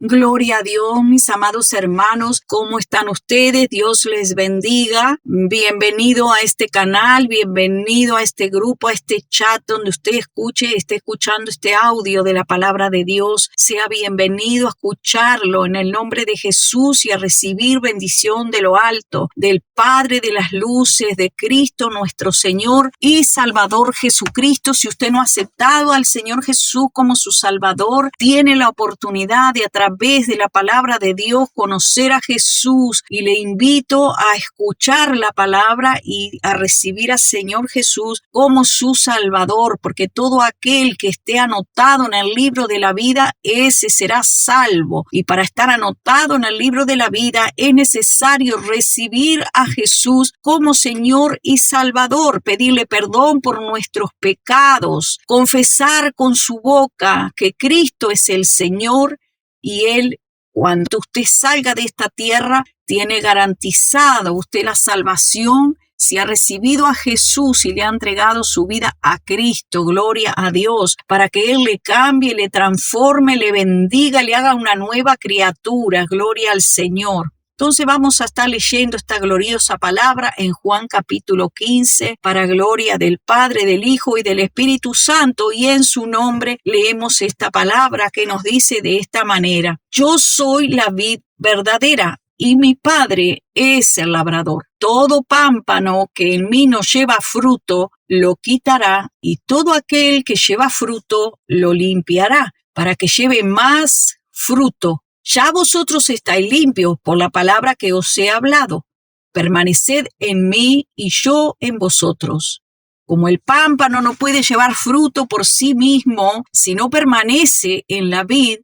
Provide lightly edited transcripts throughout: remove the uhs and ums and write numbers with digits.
Gloria a Dios, mis amados hermanos, ¿cómo están ustedes? Dios les bendiga. Bienvenido a este canal, bienvenido a este grupo, a este chat donde usted esté escuchando este audio de la palabra de Dios. Sea bienvenido a escucharlo en el nombre de Jesús y a recibir bendición de lo alto, del Padre de las luces, de Cristo nuestro Señor y Salvador Jesucristo. Si usted no ha aceptado al Señor Jesús como su Salvador, tiene la oportunidad de a través de la palabra de Dios conocer a Jesús, y le invito a escuchar la palabra y a recibir al Señor Jesús como su Salvador, porque todo aquel que esté anotado en el libro de la vida, ese será salvo. Y para estar anotado en el libro de la vida es necesario recibir a Jesús como Señor y Salvador, pedirle perdón por nuestros pecados, confesar con su boca que Cristo es el Señor. Y Él, cuando usted salga de esta tierra, tiene garantizado usted la salvación si ha recibido a Jesús y le ha entregado su vida a Cristo. Gloria a Dios, para que Él le cambie, le transforme, le bendiga, le haga una nueva criatura. Gloria al Señor. Entonces vamos a estar leyendo esta gloriosa palabra en Juan capítulo 15, para gloria del Padre, del Hijo y del Espíritu Santo, y en su nombre leemos esta palabra que nos dice de esta manera: Yo soy la vid verdadera y mi Padre es el labrador. Todo pámpano que en mí no lleva fruto lo quitará, y todo aquel que lleva fruto lo limpiará, para que lleve más fruto. Ya vosotros estáis limpios por la palabra que os he hablado. Permaneced en mí y yo en vosotros. Como el pámpano no puede llevar fruto por sí mismo si no permanece en la vid,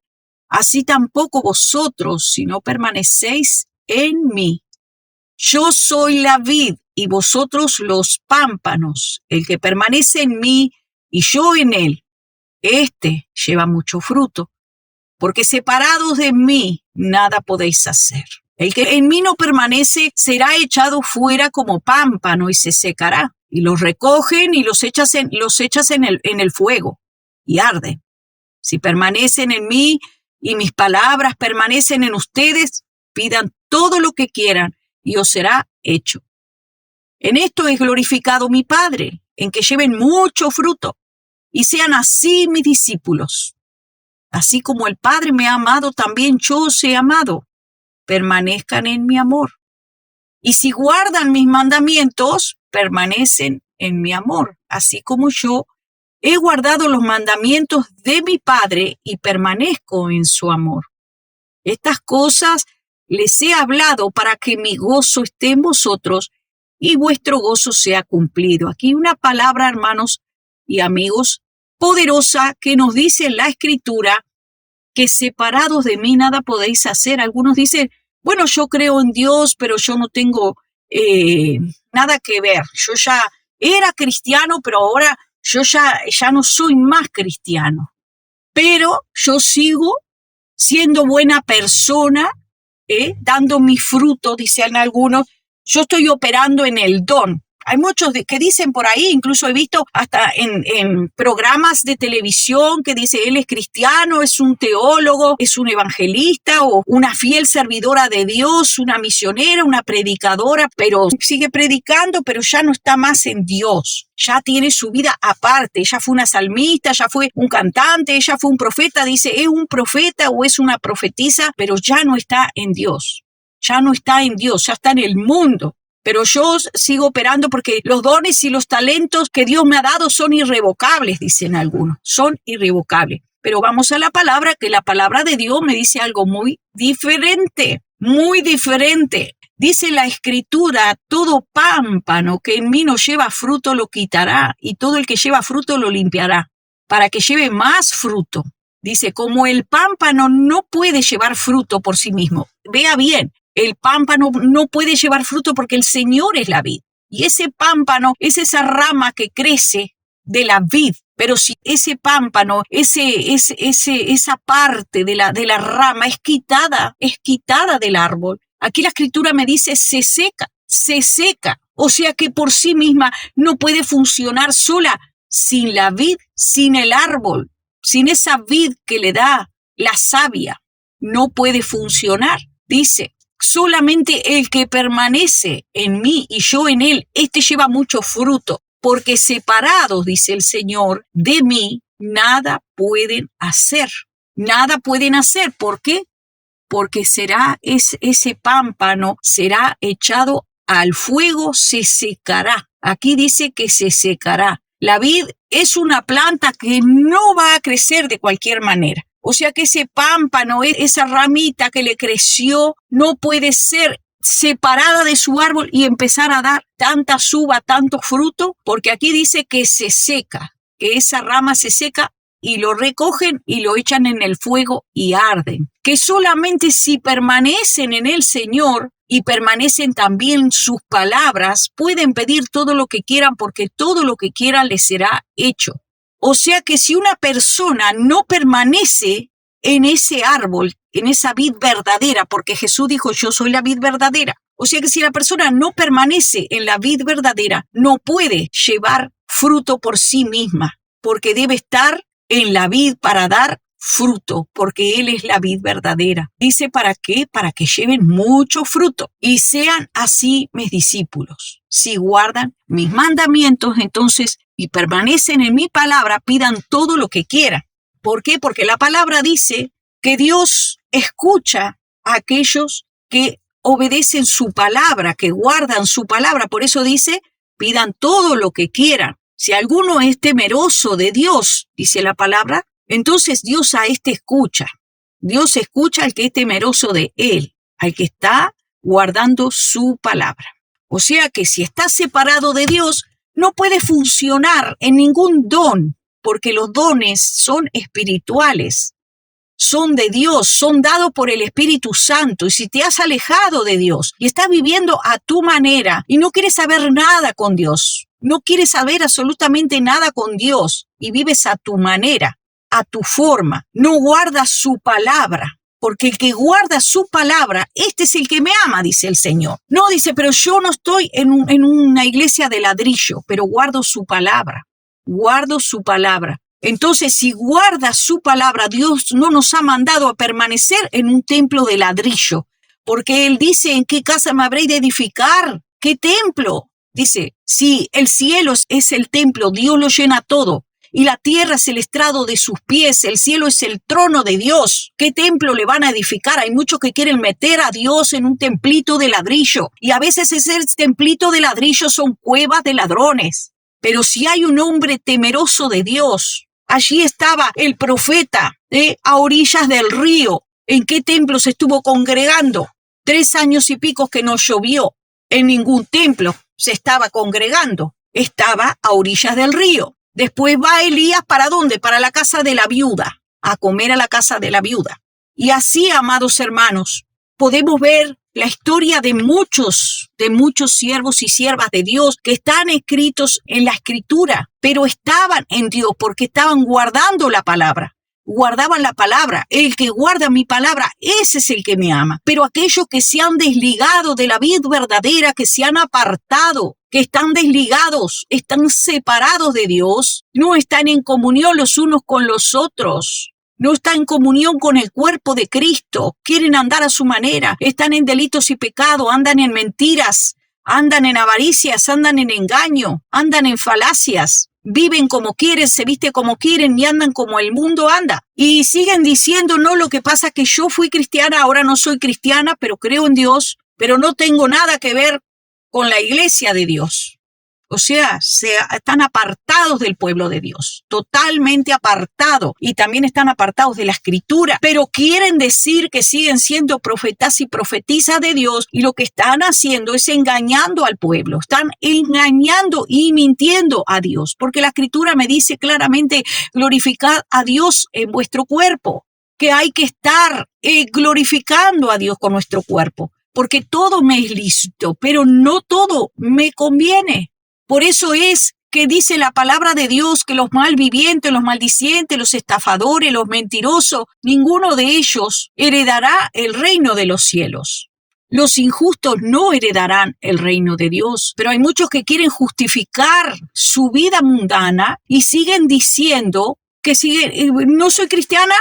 así tampoco vosotros si no permanecéis en mí. Yo soy la vid y vosotros los pámpanos. El que permanece en mí y yo en él, éste lleva mucho fruto. Porque separados de mí, nada podéis hacer. El que en mí no permanece será echado fuera como pámpano y se secará. Y los recogen y los echas en el fuego y arden. Si permanecen en mí y mis palabras permanecen en ustedes, pidan todo lo que quieran y os será hecho. En esto es glorificado mi Padre, en que lleven mucho fruto y sean así mis discípulos. Así como el Padre me ha amado, también yo os he amado. Permanezcan en mi amor. Y si guardan mis mandamientos, permanecen en mi amor, así como yo he guardado los mandamientos de mi Padre y permanezco en su amor. Estas cosas les he hablado para que mi gozo esté en vosotros y vuestro gozo sea cumplido. Aquí una palabra, hermanos y amigos, poderosa, que nos dice la Escritura que separados de mí nada podéis hacer. Algunos dicen, bueno, yo creo en Dios, pero yo no tengo nada que ver. Yo ya era cristiano, pero ahora yo ya no soy más cristiano. Pero yo sigo siendo buena persona, dando mi fruto, dicen algunos. Yo estoy operando en el don. Hay muchos que dicen por ahí, incluso he visto hasta en programas de televisión que dice él es cristiano, es un teólogo, es un evangelista o una fiel servidora de Dios, una misionera, una predicadora, pero sigue predicando, pero ya no está más en Dios. Ya tiene su vida aparte, ella fue una salmista, ya fue un cantante, ella fue un profeta, dice, es un profeta o es una profetisa, pero ya no está en Dios. Ya no está en Dios, ya está en el mundo. Pero yo sigo operando porque los dones y los talentos que Dios me ha dado son irrevocables, dicen algunos, son irrevocables. Pero vamos a la palabra, que la palabra de Dios me dice algo muy diferente, muy diferente. Dice la Escritura, todo pámpano que en mí no lleva fruto lo quitará, y todo el que lleva fruto lo limpiará, para que lleve más fruto. Dice, como el pámpano no puede llevar fruto por sí mismo, vea bien, el pámpano no puede llevar fruto porque el Señor es la vid. Y ese pámpano es esa rama que crece de la vid. Pero si ese pámpano, esa parte de la rama es quitada del árbol, aquí la Escritura me dice se seca. O sea que por sí misma no puede funcionar sola, sin la vid, sin el árbol, sin esa vid que le da la savia. no puede funcionar. Dice, solamente el que permanece en mí y yo en él, este lleva mucho fruto, porque separados, dice el Señor, de mí, nada pueden hacer. Nada pueden hacer. ¿Por qué? Porque ese pámpano será echado al fuego, se secará. Aquí dice que se secará. La vid es una planta que no va a crecer de cualquier manera. O sea que ese pámpano, esa ramita que le creció, no puede ser separada de su árbol y empezar a dar tanta uva, tanto fruto, porque aquí dice que se seca, que esa rama se seca y lo recogen y lo echan en el fuego y arden. Que solamente si permanecen en el Señor y permanecen también sus palabras, pueden pedir todo lo que quieran, porque todo lo que quieran les será hecho. O sea que si una persona no permanece en ese árbol, en esa vid verdadera, porque Jesús dijo, yo soy la vid verdadera. O sea que si la persona no permanece en la vid verdadera, no puede llevar fruto por sí misma, porque debe estar en la vid para dar fruto, porque Él es la vid verdadera. Dice, ¿para qué? Para que lleven mucho fruto y sean así mis discípulos. Si guardan mis mandamientos, entonces, y permanecen en mi palabra, pidan todo lo que quieran. ¿Por qué? Porque la palabra dice que Dios escucha a aquellos que obedecen su palabra, que guardan su palabra. Por eso dice, pidan todo lo que quieran. Si alguno es temeroso de Dios, dice la palabra, entonces Dios a este escucha. Dios escucha al que es temeroso de Él, al que está guardando su palabra. O sea que si está separado de Dios, no puede funcionar en ningún don, porque los dones son espirituales, son de Dios, son dados por el Espíritu Santo. Y si te has alejado de Dios y estás viviendo a tu manera y no quieres saber nada con Dios, no quieres saber absolutamente nada con Dios y vives a tu manera, a tu forma, no guardas su palabra, porque el que guarda su palabra, este es el que me ama, dice el Señor. No dice, pero yo no estoy en una iglesia de ladrillo, pero guardo su palabra, guardo su palabra. Entonces, si guardas su palabra, Dios no nos ha mandado a permanecer en un templo de ladrillo, porque Él dice, ¿en qué casa me habréis de edificar? ¿Qué templo? Dice, si el cielo es el templo, Dios lo llena todo, y la tierra es el estrado de sus pies, el cielo es el trono de Dios. ¿Qué templo le van a edificar? Hay muchos que quieren meter a Dios en un templito de ladrillo, y a veces ese templito de ladrillo son cuevas de ladrones. Pero si hay un hombre temeroso de Dios, allí estaba el profeta a orillas del río. ¿En qué templo se estuvo congregando? 3 años y pico que no llovió. En ningún templo se estaba congregando. Estaba a orillas del río. Después va Elías, ¿para dónde? Para la casa de la viuda, a comer a la casa de la viuda. Y así, amados hermanos, podemos ver la historia de muchos siervos y siervas de Dios que están escritos en la Escritura, pero estaban en Dios porque estaban guardando la palabra. Guardaban la palabra. El que guarda mi palabra, ese es el que me ama. Pero aquellos que se han desligado de la vid verdadera, que se han apartado, que están desligados, están separados de Dios, no están en comunión los unos con los otros, no están en comunión con el cuerpo de Cristo, quieren andar a su manera, están en delitos y pecado, andan en mentiras, andan en avaricias, andan en engaño, andan en falacias. Viven como quieren, se visten como quieren y andan como el mundo anda. Y siguen diciendo, no, lo que pasa es que yo fui cristiana, ahora no soy cristiana, pero creo en Dios, pero no tengo nada que ver con la iglesia de Dios. O sea, están apartados del pueblo de Dios, totalmente apartados, y también están apartados de la Escritura, pero quieren decir que siguen siendo profetas y profetisas de Dios, y lo que están haciendo es engañando al pueblo, están engañando y mintiendo a Dios, porque la Escritura me dice claramente, glorificad a Dios en vuestro cuerpo, que hay que estar glorificando a Dios con nuestro cuerpo, porque todo me es lícito, pero no todo me conviene. Por eso es que dice la palabra de Dios que los malvivientes, los maldicientes, los estafadores, los mentirosos, ninguno de ellos heredará el reino de los cielos. Los injustos no heredarán el reino de Dios, pero hay muchos que quieren justificar su vida mundana y siguen diciendo que no soy cristiana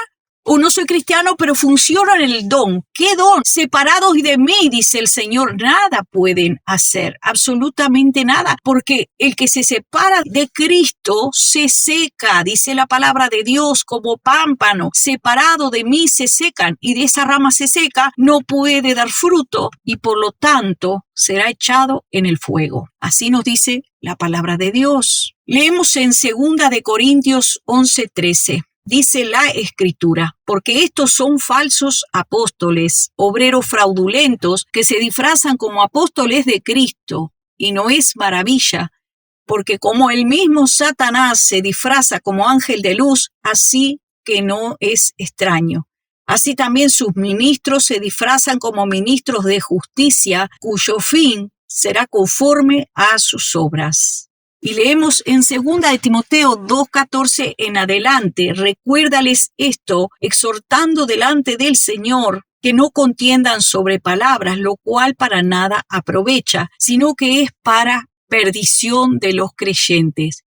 O no soy cristiano, pero funciono en el don. ¿Qué don? Separados de mí, dice el Señor, nada pueden hacer, absolutamente nada, porque el que se separa de Cristo se seca, dice la palabra de Dios, como pámpano. Separado de mí se secan, y de esa rama se seca, no puede dar fruto, y por lo tanto será echado en el fuego. Así nos dice la palabra de Dios. Leemos en 2 de Corintios 11:13. Dice la Escritura, porque estos son falsos apóstoles, obreros fraudulentos, que se disfrazan como apóstoles de Cristo. Y no es maravilla, porque como el mismo Satanás se disfraza como ángel de luz, así que no es extraño. Así también sus ministros se disfrazan como ministros de justicia, cuyo fin será conforme a sus obras. Y leemos en 2 de Timoteo 2:14 en adelante, recuérdales esto, exhortando delante del Señor, que no contiendan sobre palabras, lo cual para nada aprovecha, sino que es para perdición de los creyentes.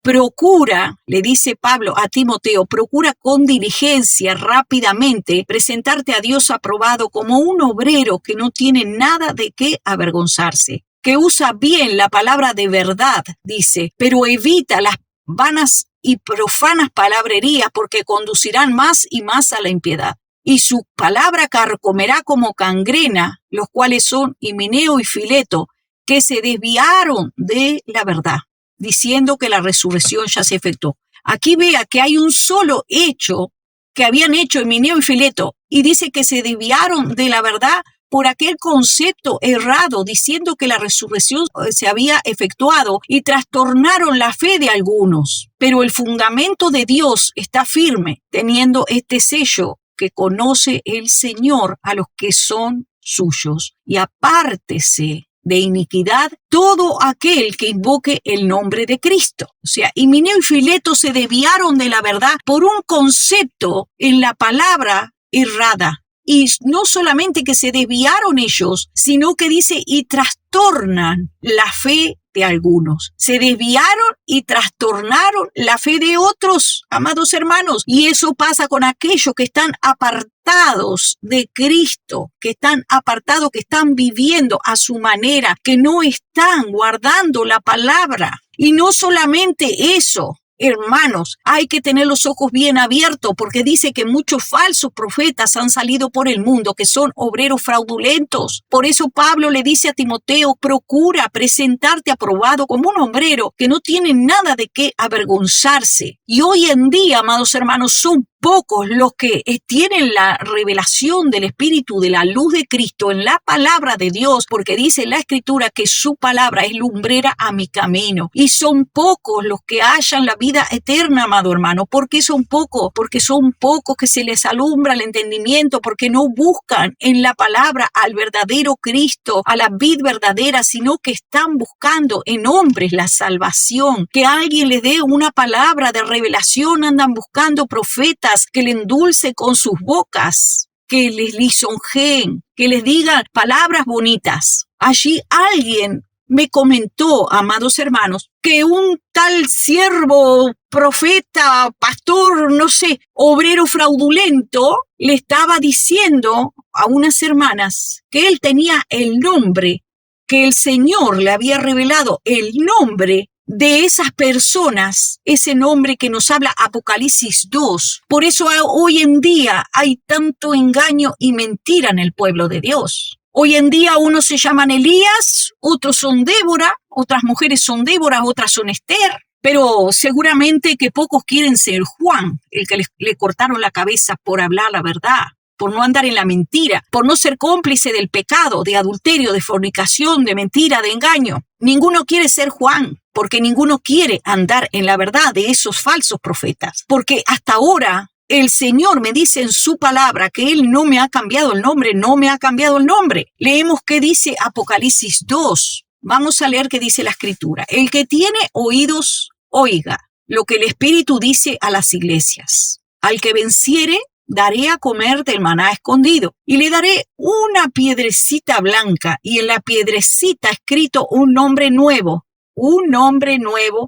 Procura, le dice Pablo a Timoteo, procura con diligencia, rápidamente, presentarte a Dios aprobado como un obrero que no tiene nada de qué avergonzarse, que usa bien la palabra de verdad, dice, pero evita las vanas y profanas palabrerías porque conducirán más y más a la impiedad. Y su palabra carcomerá como gangrena, los cuales son Himeneo y Fileto, que se desviaron de la verdad, diciendo que la resurrección ya se efectuó. Aquí vea que hay un solo hecho que habían hecho Himeneo y Fileto, y dice que se desviaron de la verdad por aquel concepto errado, diciendo que la resurrección se había efectuado, y trastornaron la fe de algunos. Pero el fundamento de Dios está firme, teniendo este sello que conoce el Señor a los que son suyos. Y apártese de iniquidad todo aquel que invoque el nombre de Cristo. O sea, Himeneo y Fileto se desviaron de la verdad por un concepto en la palabra errada. Y no solamente que se desviaron ellos, sino que dice, y trastornan la fe de algunos. Se desviaron y trastornaron la fe de otros, amados hermanos. Y eso pasa con aquellos que están apartados de Cristo, que están apartados, que están viviendo a su manera, que no están guardando la palabra. Y no solamente eso. Hermanos, hay que tener los ojos bien abiertos porque dice que muchos falsos profetas han salido por el mundo que son obreros fraudulentos. Por eso Pablo le dice a Timoteo, procura presentarte aprobado como un obrero que no tiene nada de qué avergonzarse. Y hoy en día, amados hermanos, son pocos los que tienen la revelación del Espíritu, de la luz de Cristo en la palabra de Dios, porque dice la Escritura que su palabra es lumbrera a mi camino. Y son pocos los que hallan la vida eterna, amado hermano. ¿Por qué son pocos? Porque son pocos que se les alumbra el entendimiento, porque no buscan en la palabra al verdadero Cristo, a la vid verdadera, sino que están buscando en hombres la salvación. Que alguien les dé una palabra de revelación, andan buscando profetas que le endulce con sus bocas, que les lisonjeen, que les digan palabras bonitas. Allí alguien me comentó, amados hermanos, que un tal siervo, profeta, pastor, no sé, obrero fraudulento, le estaba diciendo a unas hermanas que él tenía el nombre, que el Señor le había revelado el nombre de esas personas, ese nombre que nos habla Apocalipsis 2. Por eso hoy en día hay tanto engaño y mentira en el pueblo de Dios. Hoy en día unos se llaman Elías, otros son Débora, otras mujeres son Débora, otras son Esther, pero seguramente que pocos quieren ser Juan, el que le cortaron la cabeza por hablar la verdad, por no andar en la mentira, por no ser cómplice del pecado, de adulterio, de fornicación, de mentira, de engaño. Ninguno quiere ser Juan, porque ninguno quiere andar en la verdad de esos falsos profetas. Porque hasta ahora el Señor me dice en su palabra que Él no me ha cambiado el nombre, no me ha cambiado el nombre. Leemos qué dice Apocalipsis 2. Vamos a leer qué dice la Escritura. El que tiene oídos, oiga lo que el Espíritu dice a las iglesias. Al que venciere, daré a comer del maná escondido, y le daré una piedrecita blanca, y en la piedrecita escrito un nombre nuevo,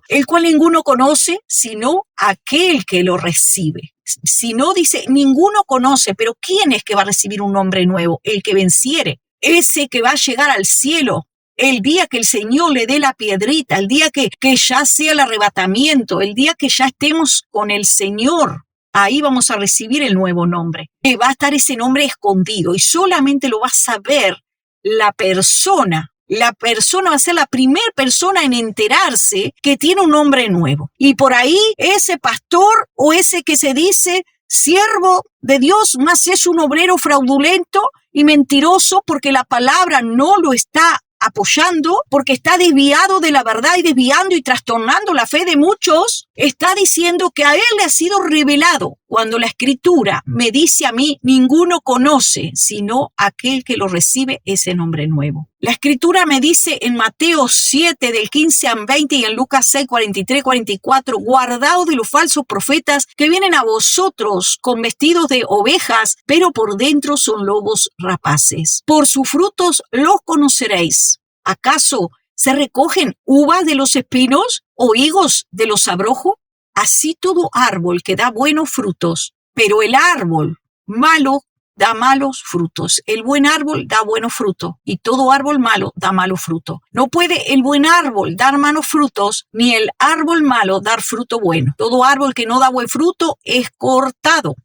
el cual ninguno conoce, sino aquel que lo recibe. Si no, dice, ninguno conoce, pero ¿quién es que va a recibir un nombre nuevo? El que venciere, ese que va a llegar al cielo. El día que el Señor le dé la piedrita, el día que ya sea el arrebatamiento, el día que ya estemos con el Señor, ahí vamos a recibir el nuevo nombre. Que va a estar ese nombre escondido y solamente lo va a saber la persona. La persona va a ser la primera persona en enterarse que tiene un nombre nuevo. Y por ahí ese pastor o ese que se dice siervo de Dios, más es un obrero fraudulento y mentiroso porque la palabra no lo está apoyando, porque está desviado de la verdad y desviando y trastornando la fe de muchos, está diciendo que a él le ha sido revelado, cuando la Escritura me dice a mí, ninguno conoce, sino aquel que lo recibe ese nombre nuevo. La Escritura me dice en Mateo 7, del 15 al 20 y en Lucas 6, 43, 44, guardaos de los falsos profetas que vienen a vosotros con vestidos de ovejas, pero por dentro son lobos rapaces. Por sus frutos los conoceréis. ¿Acaso se recogen uvas de los espinos o higos de los abrojos? Así todo árbol que da buenos frutos, pero el árbol malo da malos frutos. El buen árbol da buenos frutos y todo árbol malo da malos frutos. No puede el buen árbol dar malos frutos ni el árbol malo dar fruto bueno. Todo árbol que no da buen fruto es cortado.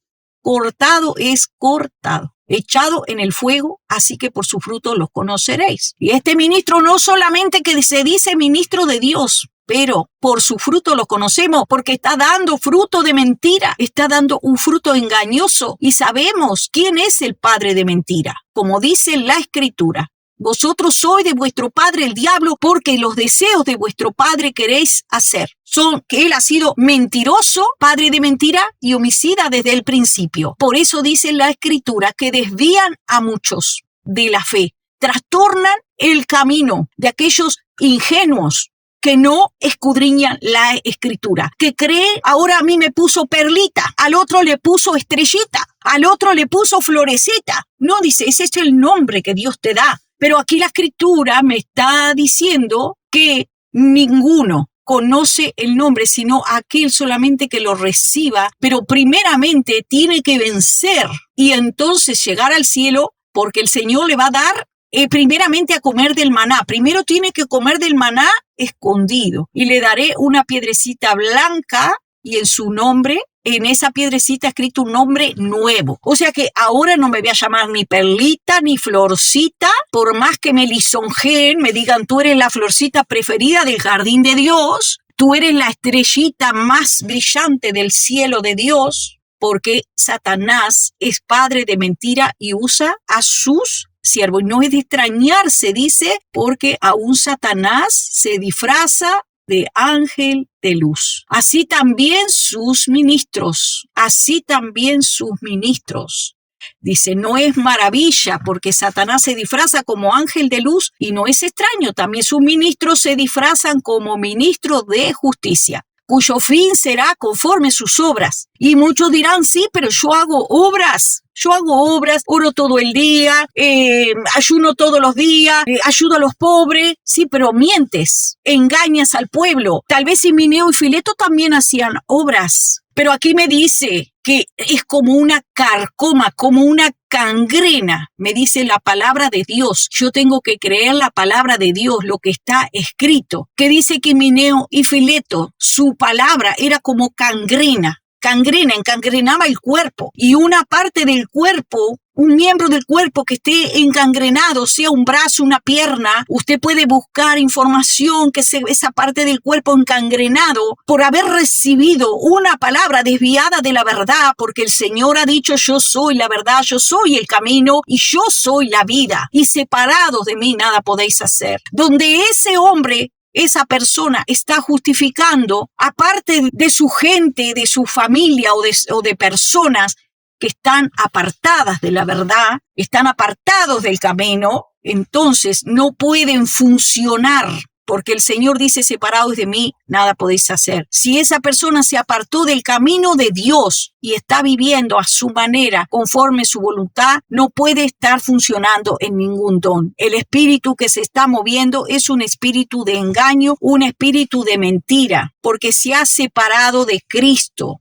Cortado es cortado, echado en el fuego, así que por su fruto los conoceréis. Y este ministro no solamente que se dice ministro de Dios, pero por su fruto lo conocemos, porque está dando fruto de mentira, está dando un fruto engañoso y sabemos quién es el padre de mentira, como dice la Escritura. Vosotros sois de vuestro padre el diablo, porque los deseos de vuestro padre queréis hacer. Son que él ha sido mentiroso, padre de mentira y homicida desde el principio. Por eso dice la Escritura que desvían a muchos de la fe, trastornan el camino de aquellos ingenuos que no escudriñan la Escritura, que cree, ahora a mí me puso perlita, al otro le puso estrellita, al otro le puso florecita. No, dice, ese es el nombre que Dios te da. Pero aquí la Escritura me está diciendo que ninguno conoce el nombre, sino aquel solamente que lo reciba, pero primeramente tiene que vencer y entonces llegar al cielo, porque el Señor le va a dar primeramente a comer del maná. Primero tiene que comer del maná escondido y le daré una piedrecita blanca y en su nombre, en esa piedrecita escrito un nombre nuevo. O sea que ahora no me voy a llamar ni perlita ni florcita, por más que me lisonjeen, me digan tú eres la florcita preferida del jardín de Dios, tú eres la estrellita más brillante del cielo de Dios, porque Satanás es padre de mentira y usa a sus siervo. Y no es de extrañarse, dice, porque aún Satanás se disfraza de ángel de luz. Así también sus ministros, Dice, no es maravilla porque Satanás se disfraza como ángel de luz y no es extraño. También sus ministros se disfrazan como ministros de justicia, cuyo fin será conforme sus obras. Y muchos dirán, sí, pero yo hago obras, oro todo el día, ayuno todos los días, ayudo a los pobres. Sí, pero mientes, engañas al pueblo. Tal vez Himeneo y Fileto también hacían obras, pero aquí me dice que es como una carcoma, como una gangrena, me dice la palabra de Dios. Yo tengo que creer la palabra de Dios, lo que está escrito, que dice que Himeneo y Fileto, su palabra era como gangrena, encangrenaba el cuerpo, y una parte del cuerpo, un miembro del cuerpo que esté encangrenado, sea un brazo, una pierna, usted puede buscar información que esa parte del cuerpo encangrenado por haber recibido una palabra desviada de la verdad, porque el Señor ha dicho yo soy la verdad, yo soy el camino y yo soy la vida, y separados de mí nada podéis hacer. Donde ese hombre, esa persona está justificando, aparte de su gente, de su familia o de personas que están apartadas de la verdad, están apartados del camino, entonces no pueden funcionar, porque el Señor dice, separados de mí, nada podéis hacer. Si esa persona se apartó del camino de Dios y está viviendo a su manera, conforme su voluntad, no puede estar funcionando en ningún don. El espíritu que se está moviendo es un espíritu de engaño, un espíritu de mentira, porque se ha separado de Cristo.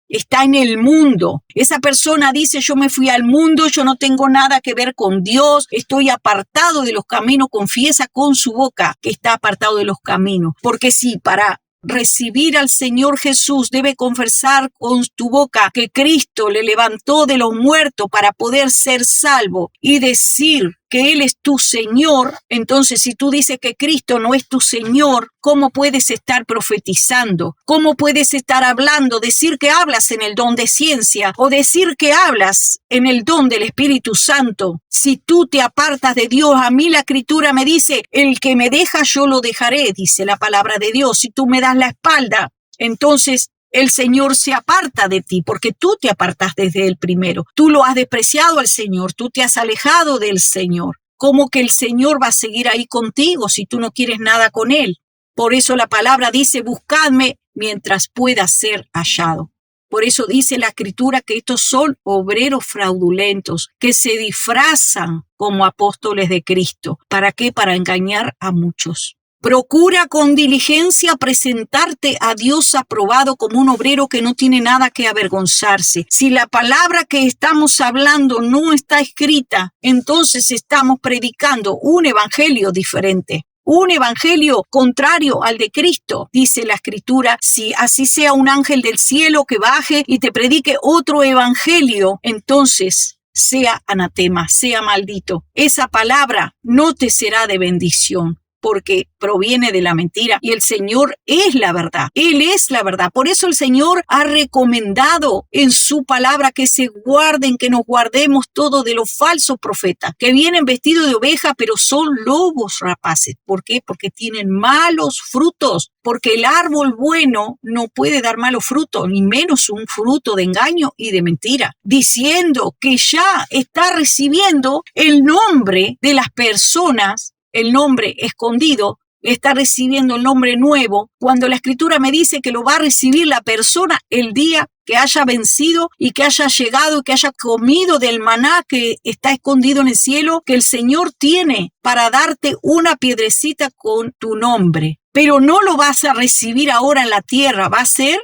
está en el mundo. Esa persona dice, yo me fui al mundo, yo no tengo nada que ver con Dios, estoy apartado de los caminos, confiesa con su boca que está apartado de los caminos. Porque si para recibir al Señor Jesús debe confesar con tu boca que Cristo le levantó de los muertos para poder ser salvo y decir que Él es tu Señor, entonces si tú dices que Cristo no es tu Señor, ¿cómo puedes estar profetizando? ¿Cómo puedes estar hablando? Decir que hablas en el don de ciencia o decir que hablas en el don del Espíritu Santo. Si tú te apartas de Dios, a mí la Escritura me dice, el que me deja yo lo dejaré, dice la palabra de Dios. Si tú me das la espalda, entonces el Señor se aparta de ti, porque tú te apartas desde el primero. Tú lo has despreciado al Señor, tú te has alejado del Señor. ¿Cómo que el Señor va a seguir ahí contigo si tú no quieres nada con Él? Por eso la palabra dice, buscadme mientras pueda ser hallado. Por eso dice la Escritura que estos son obreros fraudulentos, que se disfrazan como apóstoles de Cristo. ¿Para qué? Para engañar a muchos. Procura con diligencia presentarte a Dios aprobado como un obrero que no tiene nada que avergonzarse. Si la palabra que estamos hablando no está escrita, entonces estamos predicando un evangelio diferente. Un evangelio contrario al de Cristo, dice la Escritura, si así sea un ángel del cielo que baje y te predique otro evangelio, entonces sea anatema, sea maldito. Esa palabra no te será de bendición, porque proviene de la mentira y el Señor es la verdad. Él es la verdad. Por eso el Señor ha recomendado en su palabra que se guarden, que nos guardemos todo de los falsos profetas, que vienen vestidos de oveja, pero son lobos rapaces. ¿Por qué? Porque tienen malos frutos. Porque el árbol bueno no puede dar malos frutos, ni menos un fruto de engaño y de mentira. Diciendo que ya está recibiendo el nombre de las personas, el nombre escondido, está recibiendo el nombre nuevo, cuando la Escritura me dice que lo va a recibir la persona el día que haya vencido y que haya llegado y que haya comido del maná que está escondido en el cielo, que el Señor tiene para darte una piedrecita con tu nombre. Pero no lo vas a recibir ahora en la tierra, va a ser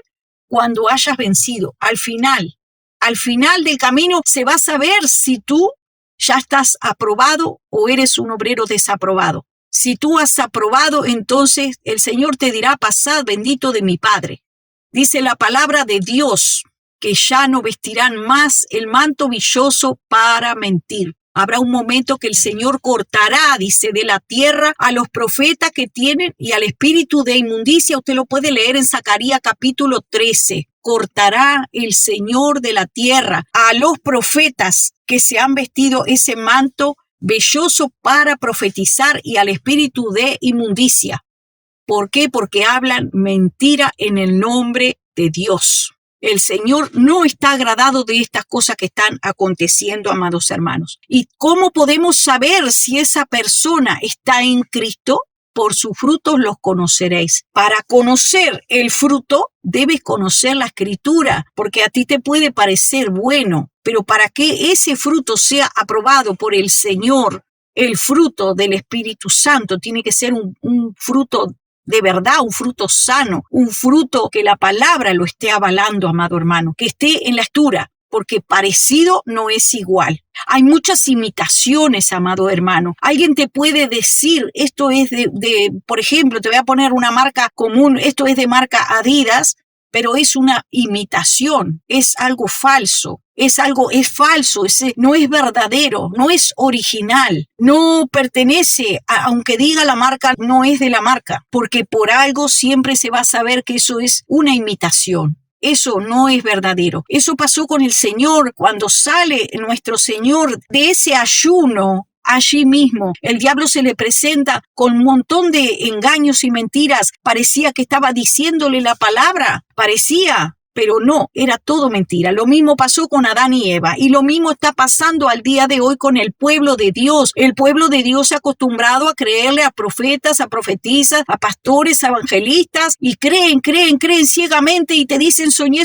cuando hayas vencido, al final. Al final del camino se va a saber si tú ya estás aprobado o eres un obrero desaprobado. Si tú has aprobado, entonces el Señor te dirá, pasad bendito de mi Padre. Dice la palabra de Dios que ya no vestirán más el manto villoso para mentir. Habrá un momento que el Señor cortará, dice, de la tierra a los profetas que tienen y al espíritu de inmundicia. Usted lo puede leer en Zacarías capítulo 13. Cortará el Señor de la tierra a los profetas que se han vestido ese manto velloso para profetizar y al espíritu de inmundicia. ¿Por qué? Porque hablan mentira en el nombre de Dios. El Señor no está agradado de estas cosas que están aconteciendo, amados hermanos. ¿Y cómo podemos saber si esa persona está en Cristo? Por sus frutos los conoceréis. Para conocer el fruto, debes conocer la Escritura, porque a ti te puede parecer bueno, pero para que ese fruto sea aprobado por el Señor, el fruto del Espíritu Santo tiene que ser un fruto de verdad, un fruto sano, un fruto que la palabra lo esté avalando, amado hermano, que esté en la Escritura, porque parecido no es igual. Hay muchas imitaciones, amado hermano. Alguien te puede decir, esto es por ejemplo, te voy a poner una marca común, esto es de marca Adidas, pero es una imitación, es algo falso. Es falso, no es verdadero, no es original, no pertenece, aunque diga la marca, no es de la marca, porque por algo siempre se va a saber que eso es una imitación. Eso no es verdadero. Eso pasó con el Señor cuando sale nuestro Señor de ese ayuno. Allí mismo, el diablo se le presenta con un montón de engaños y mentiras. Parecía que estaba diciéndole la palabra, parecía, pero no, era todo mentira. Lo mismo pasó con Adán y Eva y lo mismo está pasando al día de hoy con el pueblo de Dios. El pueblo de Dios se ha acostumbrado a creerle a profetas, a profetisas, a pastores, a evangelistas y creen ciegamente y te dicen soñé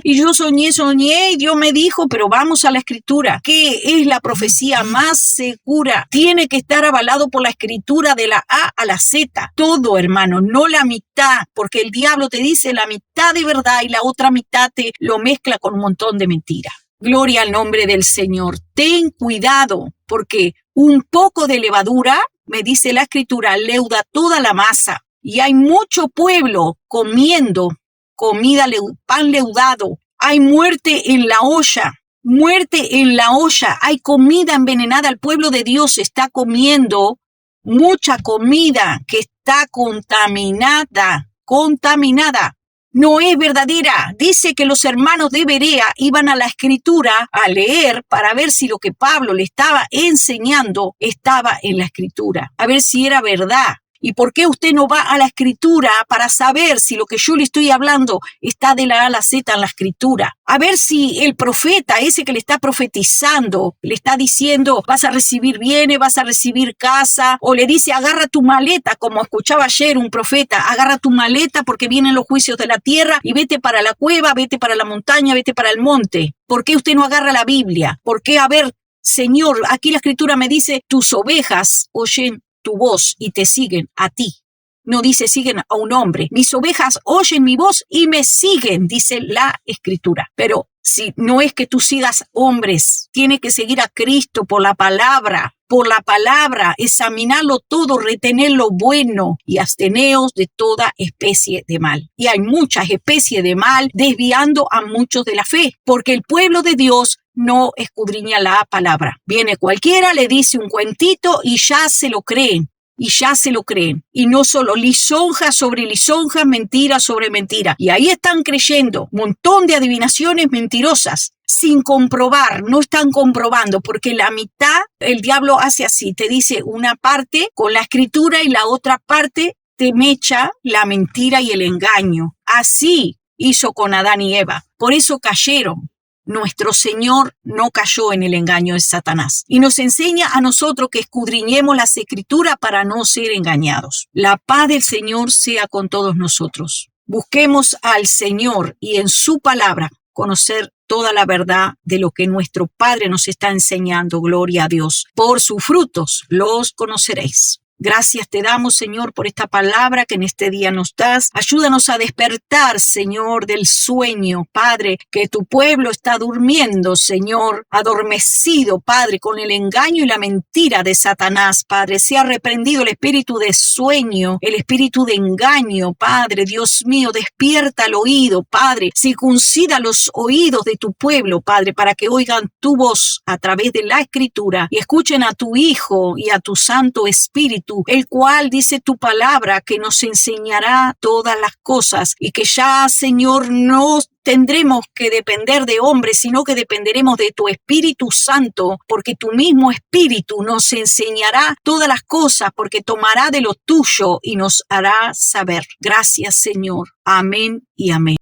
y yo soñé y Dios me dijo, pero vamos a la Escritura. ¿Qué es la profecía más segura? Tiene que estar avalado por la Escritura de la A a la Z. Todo, hermano, no la mitad, porque el diablo te dice la mitad mitad de verdad y la otra mitad te lo mezcla con un montón de mentira. Gloria al nombre del Señor. Ten cuidado, porque un poco de levadura, me dice la Escritura, leuda toda la masa. Y hay mucho pueblo comiendo pan leudado. Hay muerte en la olla. Muerte en la olla. Hay comida envenenada. El pueblo de Dios está comiendo mucha comida que está contaminada. No es verdadera. Dice que los hermanos de Berea iban a la Escritura a leer para ver si lo que Pablo le estaba enseñando estaba en la Escritura, a ver si era verdad. ¿Y por qué usted no va a la Escritura para saber si lo que yo le estoy hablando está de la A a la Z en la Escritura? A ver si el profeta, ese que le está profetizando, le está diciendo, vas a recibir bienes, vas a recibir casa, o le dice, agarra tu maleta, como escuchaba ayer un profeta, agarra tu maleta porque vienen los juicios de la tierra y vete para la cueva, vete para la montaña, vete para el monte. ¿Por qué usted no agarra la Biblia? ¿Por qué? A ver, Señor, aquí la Escritura me dice, tus ovejas oyen tu voz y te siguen a ti. No dice siguen a un hombre. Mis ovejas oyen mi voz y me siguen, dice la Escritura. Pero si no es que tú sigas hombres, tienes que seguir a Cristo por la palabra, examinarlo todo, retener lo bueno y absteneos de toda especie de mal. Y hay muchas especies de mal desviando a muchos de la fe, porque el pueblo de Dios no escudriña la palabra. Viene cualquiera, le dice un cuentito y ya se lo creen. Y no solo lisonja sobre lisonja, mentira sobre mentira. Y ahí están creyendo un montón de adivinaciones mentirosas sin comprobar, no están comprobando, porque la mitad el diablo hace así, te dice una parte con la Escritura y la otra parte te mecha la mentira y el engaño. Así hizo con Adán y Eva. Por eso cayeron. Nuestro Señor no cayó en el engaño de Satanás y nos enseña a nosotros que escudriñemos las Escrituras para no ser engañados. La paz del Señor sea con todos nosotros. Busquemos al Señor y en su palabra conocer toda la verdad de lo que nuestro Padre nos está enseñando. Gloria a Dios. Por sus frutos los conoceréis. Gracias te damos, Señor, por esta palabra que en este día nos das. Ayúdanos a despertar, Señor, del sueño, Padre, que tu pueblo está durmiendo, Señor, adormecido, Padre, con el engaño y la mentira de Satanás, Padre. Sea reprendido el espíritu de sueño, el espíritu de engaño, Padre. Dios mío, despierta el oído, Padre. Circuncida los oídos de tu pueblo, Padre, para que oigan tu voz a través de la Escritura y escuchen a tu Hijo y a tu Santo Espíritu, el cual dice tu palabra que nos enseñará todas las cosas y que ya, Señor, no tendremos que depender de hombres, sino que dependeremos de tu Espíritu Santo, porque tu mismo Espíritu nos enseñará todas las cosas, porque tomará de lo tuyo y nos hará saber. Gracias, Señor. Amén y amén.